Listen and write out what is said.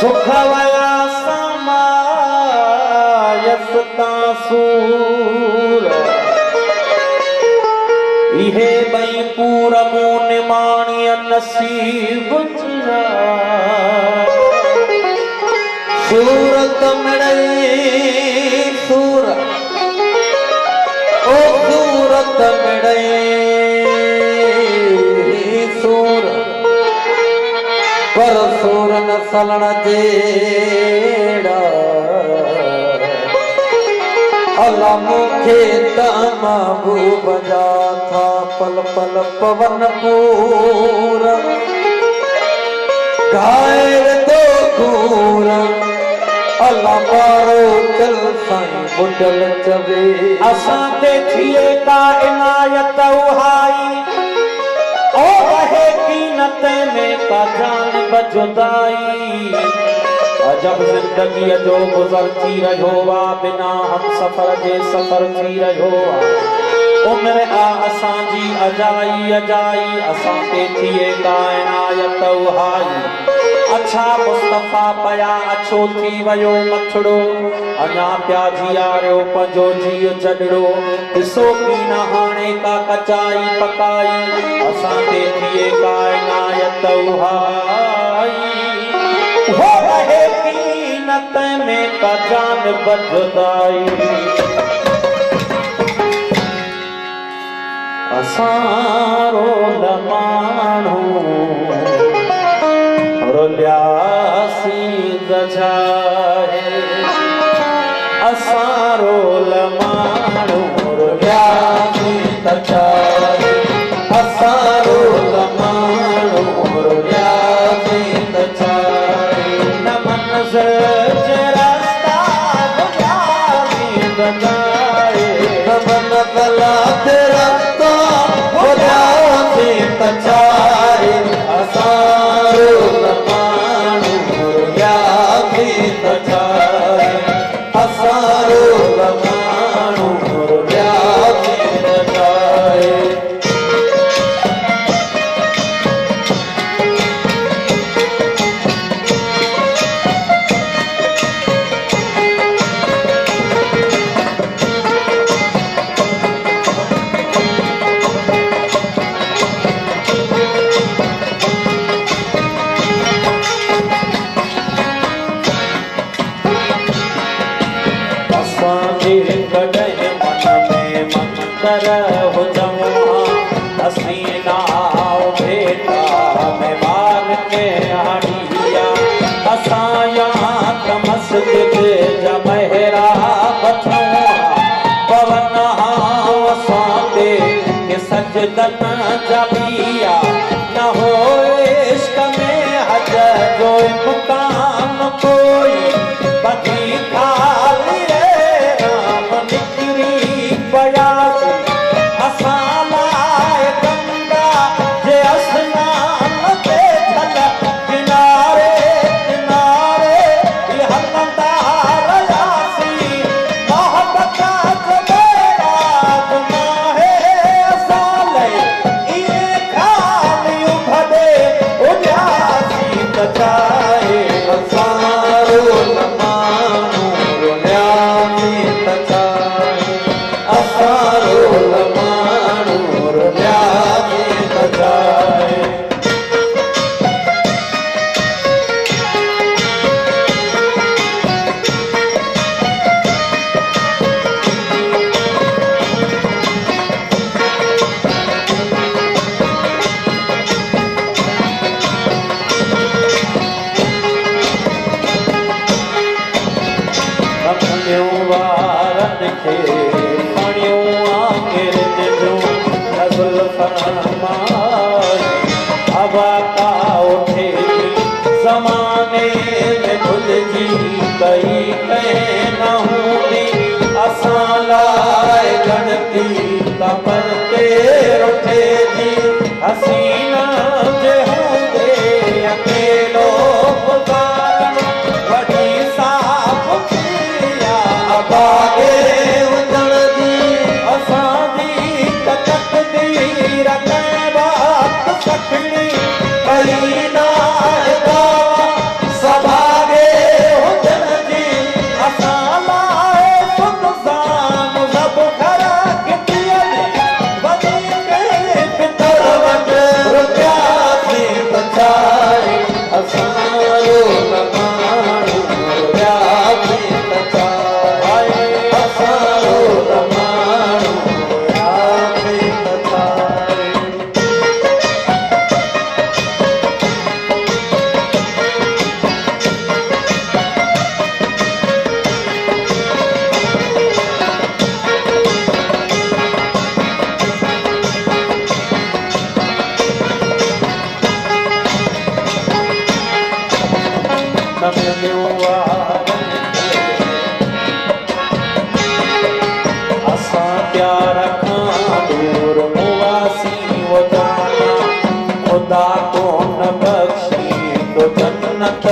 सुखवया समायसता सूर इहे बई पूर मून माणिय नसीब सूरत मिड़ई सूर ओ सूरत मिड़ई सूर पर सूर न सलण जेड़ा अल्लाह मुखे महबूब जा था पल पल पवन पूर घायल तो दूर अल्लाह पारो चल साईं बुडल चवे असां ते थिए का इनायत उहाई ओ रहे कीनत में का जान बजुदाई अजब जिंदगी जो गुजर थी रहो वा बिना हम सफर जे सफर थी रहो उम्र आ असां जी अजाई अजाई असां ते थिए कायनात उहाई अच्छा मुस्तफा पया अछो थी वयो मथड़ो अञा प्या जियारो पंजो जीव जडड़ो ॾिसो की न हाणे का कचाई पकाई असां ते थिए कायनात उहाई हो रहे कीनत में का जान बजुदाई असारो लमाणो रोल्यासी दजाए असारो लमाणो रोल्यासी दजाए असारो लमाणो रोल्यासी दजाए न मंज़िल जे रास्ता रोल्यासी दजाए न मंज़िल जे रास्ता रोल्यासी दजाए असारो लमाणो रोल्यासी दजाए असारो लमाणो रोल्यासी दजाए सजदन जबिया न हो इश्क में हज जो मुकाम कोई बदी खाली रे राम निकरी बयासी असां लाए गंगा जे अस्नान ते छल किनारे किनारे हलंदा रयासी मोहब्बत जबेरा गुनाहे बचाए असारो लमाणो रोल्यासी दजाए असारो लमाणो रोल्यासी दजाए हवा का उठे जमाने में खुद जी कई न हूंदी असां लाए गणती कपर ते उठे जी हसीना जे हूंदे अकेलो पुकारण वॾी साफ़ किया अबागे उजण जी असांजी तकदीर सखणी कई ना सभागे खुदा को न बख्शी तो जन्नत